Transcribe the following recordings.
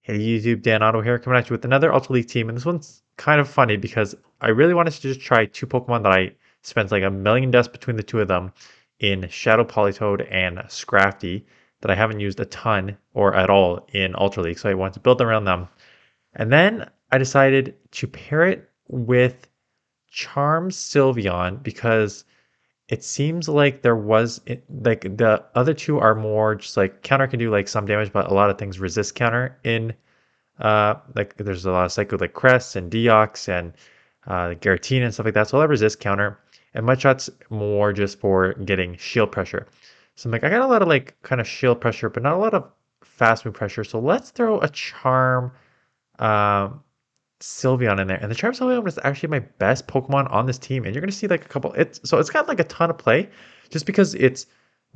Hey YouTube, Dan Otto here, coming at you with another Ultra League team, and this one's kind of funny because I really wanted to just try two Pokemon that I spent like a million deaths between the two of them in Shadow Politoed and Scrafty that I haven't used a ton or at all in Ultra League, so I wanted to build around them. And then I decided to pair it with Charm Sylveon because it seems like like the other two are more just like counter can do like some damage, but a lot of things resist counter in like there's a lot of Psycho like Cress and Deox and Giratina and stuff like that. So I'll have resist counter. And Mudshot's more just for getting shield pressure. So I'm like, I got a lot of like kind of shield pressure, but not a lot of fast move pressure. So let's throw a Charm um, Sylveon in there. And the Charm Sylveon is actually my best Pokemon on this team. And you're gonna see like a couple it's got like a ton of play just because it's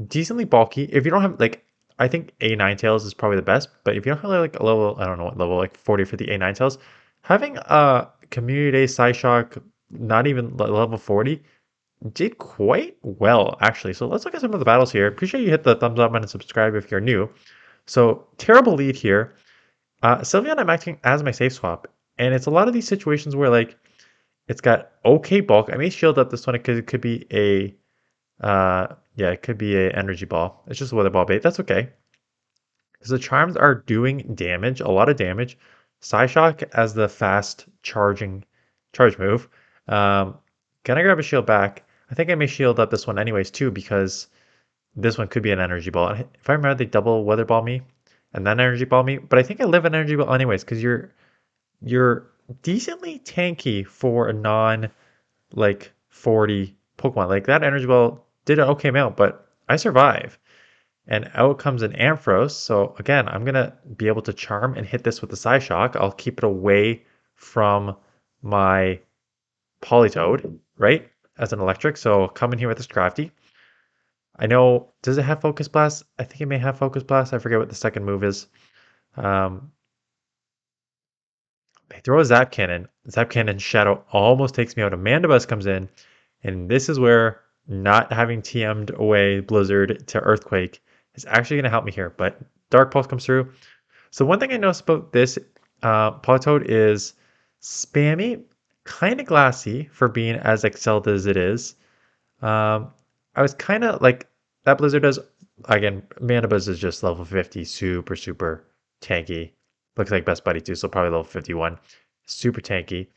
decently bulky. If you don't have like I think A9 tails is probably the best, but if you don't have like a level, I don't know what level, like 40 for the A9 tails, having a community day Psyshock not even level 40 did quite well actually. So let's look at some of the battles here. Appreciate you hit the thumbs up and subscribe if you're new. So terrible lead here. Sylveon I'm acting as my safe swap, and it's a lot of these situations where like it's got okay bulk. I may shield up this one because it could be a yeah, it could be a energy ball. It's just a weather ball bait. That's okay. Because the charms are doing damage, a lot of damage. Psyshock as the fast charge move. Gonna grab a shield back. I think I may shield up this one anyways too because this one could be an energy ball. If I remember, they double weather ball me and then energy ball me. But I think I live an energy ball anyways because you're decently tanky for a non like 40 Pokemon. Like that energy ball did an okay amount, but I survive. And out comes an Ampharos. So again, I'm gonna be able to charm and hit this with the Psyshock. I'll keep it away from my Politoed, right? As an electric. So come in here with this Scrafty. I know, does it have Focus Blast? I think it may have Focus Blast. I forget what the second move is. Um, I throw a Zap Cannon. Zap Cannon Shadow almost takes me out. A Mandibuzz comes in, and this is where not having TM'd away Blizzard to Earthquake is actually going to help me here. But Dark Pulse comes through. So one thing I noticed about this Politoed is spammy, kind of glassy for being as excelled as it is. I was kind of like that Blizzard does. Again, Mandibuzz is just level 50, super, super tanky. Looks like Best Buddy too, so probably level 51. Super tanky.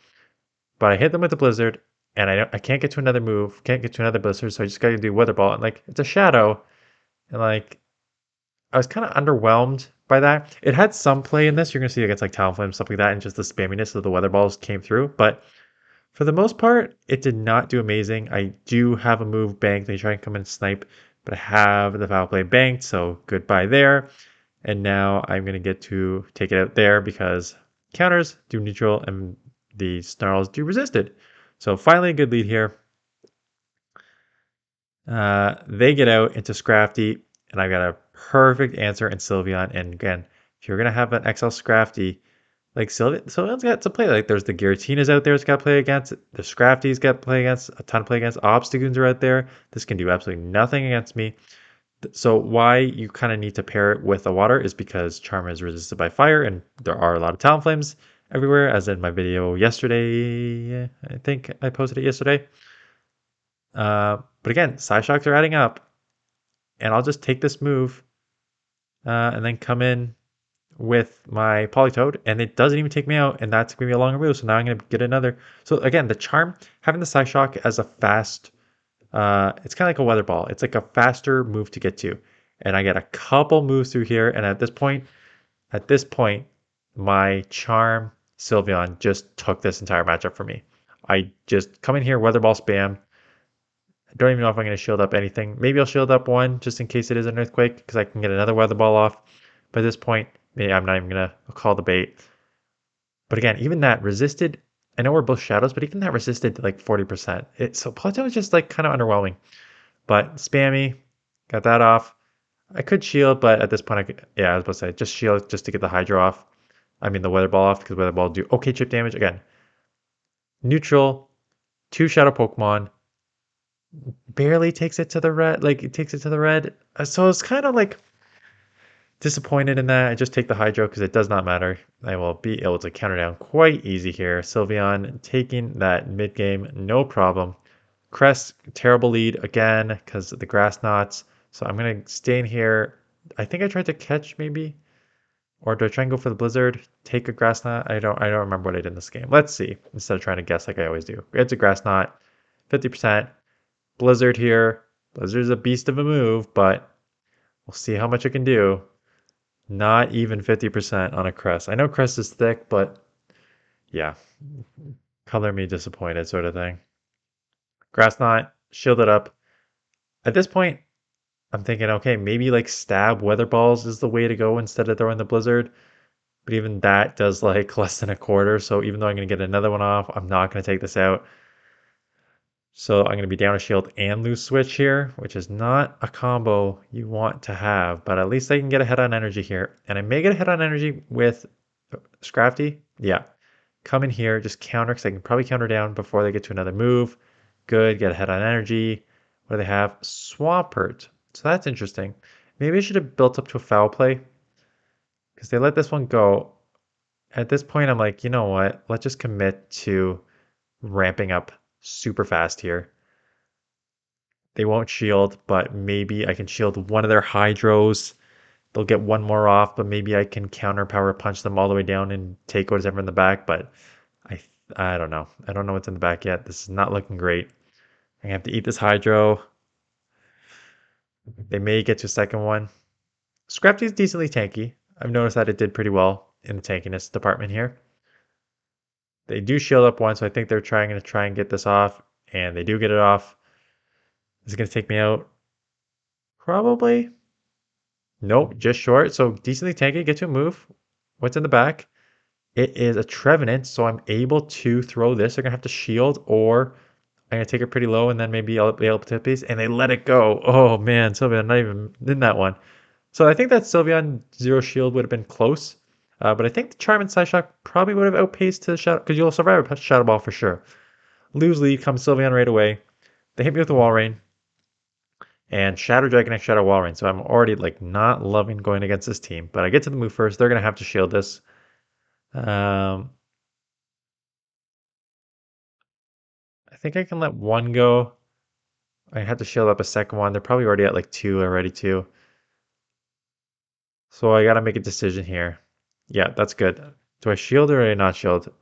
But I hit them with the Blizzard, and I can't get to another move, can't get to another Blizzard, so I just gotta do Weather Ball. And like, it's a Shadow, and like, I was kind of underwhelmed by that. It had some play in this. You're gonna see it gets like Talonflame, stuff like that, and just the spamminess of the Weather Balls came through. But for the most part, it did not do amazing. I do have a move banked. They try and come in and snipe, but I have the Foul Play banked, so goodbye there. And now I'm going to get to take it out there because counters do neutral and the snarls do resisted. So finally a good lead here. They get out into Scrafty, and I've got a perfect answer in Sylveon. And again, if you're going to have an XL Scrafty, like Sylveon's got to play. Like there's the Giratinas out there it's got to play against. The Scrafty's got to play against. A ton of play against. Obstagoons are out there. This can do absolutely nothing against me. So why you kind of need to pair it with a water is because Charm is resisted by fire, and there are a lot of Talonflames everywhere, as in my video yesterday. I think I posted it yesterday. But again, Psyshocks are adding up, and I'll just take this move and then come in with my Politoed, and it doesn't even take me out, and that's going to be a longer move, so now I'm going to get another. So again, the Charm, having the Psyshock as a fast, it's kind of like a Weather Ball. It's like a faster move to get to. And I get a couple moves through here, and at this point, my Charm Sylveon just took this entire matchup for me. I just come in here, Weather Ball spam. I don't even know if I'm going to shield up anything. Maybe I'll shield up one just in case it is an Earthquake, because I can get another Weather Ball off. But at this point, maybe I'm not even going to call the bait. But again, even that resisted, I know we're both shadows, but even that resisted like 40%. So Politoed was just like kind of underwhelming. But spammy, got that off. I could shield, but at this point, I was about to say, just shield just to get the Hydro off. I mean, the Weather Ball off, because Weather Ball do okay chip damage. Again, neutral, 2 Shadow Pokemon, barely takes it to the red. Like, it takes it to the red. So it's kind of like, Disappointed in that. I just take the Hydro because it does not matter. I will be able to counter down quite easy here. Sylveon taking that mid game, no problem. Crest, terrible lead again because of the grass knots. So I'm going to stay in here. I think I tried to catch maybe. Or do I try and go for the Blizzard? Take a Grass Knot? I don't remember what I did in this game. Let's see. Instead of trying to guess like I always do. It's a Grass Knot. 50%. Blizzard here. Blizzard's a beast of a move, but we'll see how much it can do. Not even 50% on a Crest. I know Crest is thick, but yeah. Color me disappointed sort of thing. Grass Knot, shield it up. At this point, I'm thinking, okay, maybe like stab Weather Balls is the way to go instead of throwing the Blizzard. But even that does like less than a quarter. So even though I'm going to get another one off, I'm not going to take this out. So I'm going to be down a shield and lose switch here, which is not a combo you want to have. But at least I can get ahead on energy here. And I may get ahead on energy with Scrafty. Yeah. Come in here, just counter, because I can probably counter down before they get to another move. Good, get ahead on energy. What do they have? Swampert. So that's interesting. Maybe I should have built up to a foul play because they let this one go. At this point, I'm like, you know what? Let's just commit to ramping up super fast here. They won't shield, but maybe I can shield one of their Hydros. They'll get one more off, but maybe I can counter power punch them all the way down and take whatever in the back. But I I don't know. I don't know what's in the back yet. This is not looking great. I have to eat this Hydro. They may get to a second one. Scrafty is decently tanky. I've noticed that it did pretty well in the tankiness department here. They do shield up one, so I think they're trying to try and get this off, and they do get it off. Is it going to take me out? Probably. Nope, just short. So decently tanky. Get to a move. What's in the back? It is a Trevenant, so I'm able to throw this. They're going to have to shield, or I'm going to take it pretty low, and then maybe I'll be able to hit these, and they let it go. Oh, man, Sylveon not even in that one. So I think that Sylveon Zero Shield would have been close. But I think the Charm and Psyshock probably would have outpaced the Shadow, because you'll survive a Shadow Ball for sure. Lose lead, comes Sylveon right away. They hit me with the Wall Rain. And Shadow Dragonite, Shadow Wall Rain. So I'm already like not loving going against this team. But I get to the move first. They're going to have to shield this. I think I can let one go. I have to shield up a second one. They're probably already at like two already too. So I got to make a decision here. Yeah, that's good. Do I shield or do I not shield?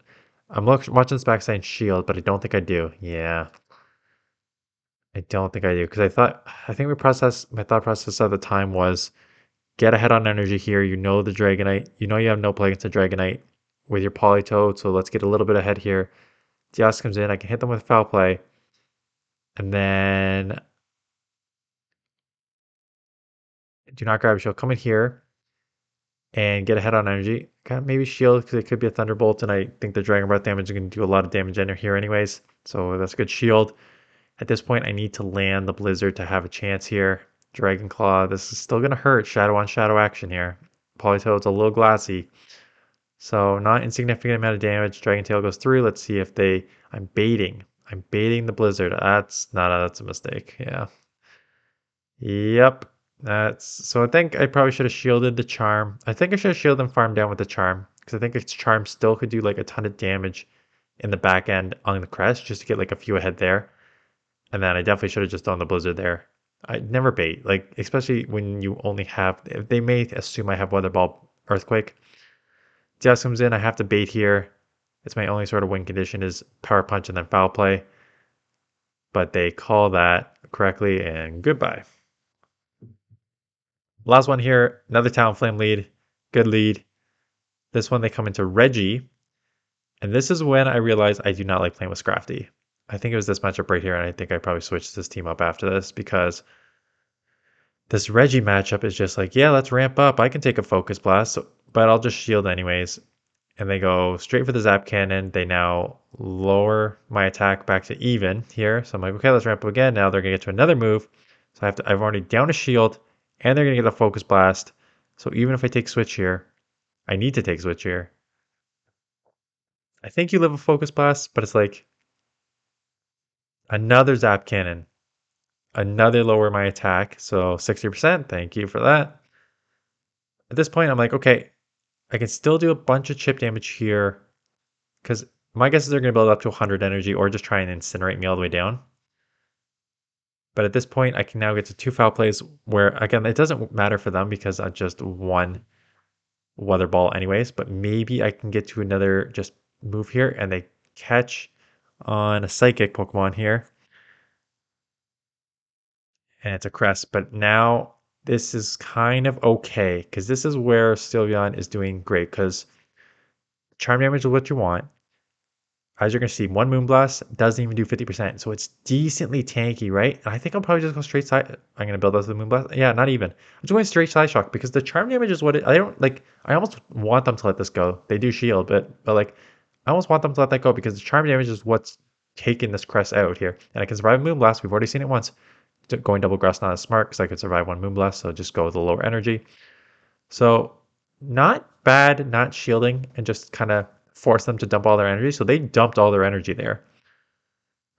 I'm watching this back saying shield, but I don't think I do. Yeah, I don't think I do. Because I think my thought process at the time was get ahead on energy here. You know the Dragonite. You know you have no play against the Dragonite with your Politoed. So let's get a little bit ahead here. Dios comes in. I can hit them with foul play. And then do not grab a shield. Come in here and get ahead on energy. Maybe shield because it could be a Thunderbolt. And I think the Dragon Breath damage is going to do a lot of damage in here anyways. So that's a good shield. At this point, I need to land the Blizzard to have a chance here. Dragon Claw, this is still going to hurt. Shadow on shadow action here. Politoed's a little glassy. So not insignificant amount of damage. Dragon Tail goes through. Let's see if they... I'm baiting. I'm baiting the Blizzard. That's a mistake. Yeah. Yep. So I think I probably should have shielded the Charm. I think I should have shielded and farmed down with the Charm. Because I think its Charm still could do like a ton of damage in the back end on the crest just to get like a few ahead there. And then I definitely should have just done the Blizzard there. I never bait, like especially when you only have. They may assume I have Weather Ball, Earthquake. Diaz comes in. I have to bait here. It's my only sort of win condition is Power Punch and then Foul Play. But they call that correctly, and goodbye. Last one here. Another Talonflame lead. Good lead. This one they come into Reggie, and this is when I realized I do not like playing with Scrafty. I think it was this matchup right here, and I think I probably switched this team up after this because this Reggie matchup is just like, yeah, let's ramp up. I can take a Focus Blast, but I'll just shield anyways. And they go straight for the Zap Cannon. They now lower my attack back to even here. So I'm like, okay, let's ramp up again. Now they're going to get to another move. So I've already down a shield, and they're going to get a Focus Blast. So even if I take Switch here, I need to take Switch here. I think you live a Focus Blast, but it's like another Zap Cannon. Another lower my attack. So 60%. Thank you for that. At this point, I'm like, okay, I can still do a bunch of chip damage here because my guess is they're going to build up to 100 energy or just try and incinerate me all the way down. But at this point, I can now get to 2 foul plays where, again, it doesn't matter for them because I just won Weather Ball anyways. But maybe I can get to another just move here and they catch on a Psychic Pokemon here. And it's a Crest. But now this is kind of okay because this is where Sylveon is doing great because Charm damage is what you want. As you're going to see, one Moonblast doesn't even do 50%, so it's decently tanky, right? And I think I'll probably just go straight side. I'm going to build out the Moonblast. Yeah, not even. I'm just going straight Psyshock because the Charm damage is what I don't like. I almost want them to let this go. They do shield, but like, I almost want them to let that go because the Charm damage is what's taking this Crest out here. And I can survive Moonblast. We've already seen it once. Going double Grass not as smart because I could survive one Moonblast, so just go with the lower energy. So not bad, not shielding, and just kind of force them to dump all their energy. So they dumped all their energy there.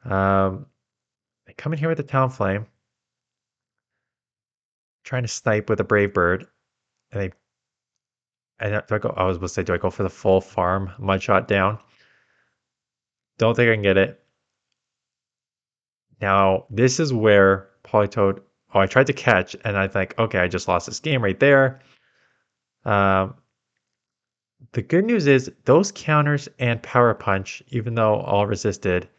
They come in here with the Talonflame, trying to snipe with a Brave Bird, and they. And do I go? I was supposed to say, do I go for the full farm Mudshot down? Don't think I can get it. Now this is where Politoed. Oh, I tried to catch, and I think, okay, I just lost this game right there. Um, the good news is those counters and Power Punch, even though all resisted,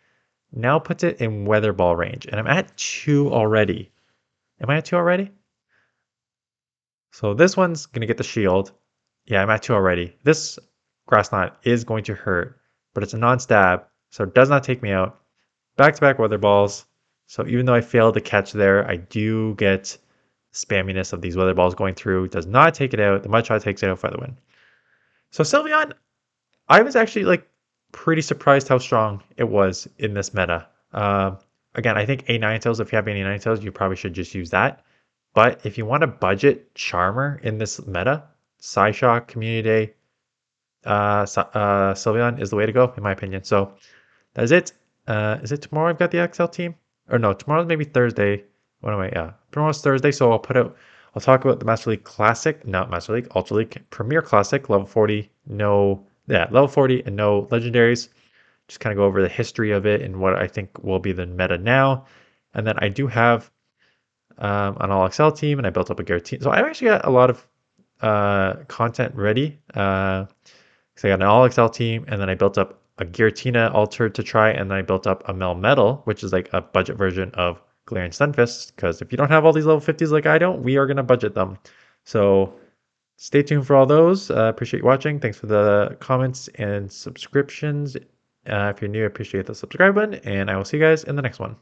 now puts it in Weather Ball range, and I'm at 2 already. Am I at 2 already? So this one's going to get the shield. Yeah, I'm at 2 already. This Grass Knot is going to hurt, but it's a non-stab, so it does not take me out. Back-to-back Weather Balls. So even though I failed to catch there, I do get spamminess of these Weather Balls going through. It does not take it out. The Mudshot takes it out for the win. So Sylveon, I was actually like pretty surprised how strong it was in this meta. Again, I think a Ninetales, if you have any Ninetales, you probably should just use that. But if you want a budget Charmer in this meta, Psyshock, Community Day, Sylveon is the way to go, in my opinion. So that is it. Is it tomorrow I've got the XL team? Or no, tomorrow's maybe Thursday. What am I? Yeah, tomorrow's Thursday, so I'll talk about the Master League Classic, not Master League, Ultra League Premier Classic, level 40, level 40 and no legendaries. Just kind of go over the history of it and what I think will be the meta now. And then I do have an All XL team, and I built up a Giratina. So I've actually got a lot of content ready. So I got an All XL team, and then I built up a Giratina altered to try, and then I built up a Melmetal, which is like a budget version of Galarian Stunfisk, because if you don't have all these level 50s like I don't, we are going to budget them. So stay tuned for all those. Appreciate you watching. Thanks for the comments and subscriptions. If you're new, I appreciate the subscribe button, and I will see you guys in the next one.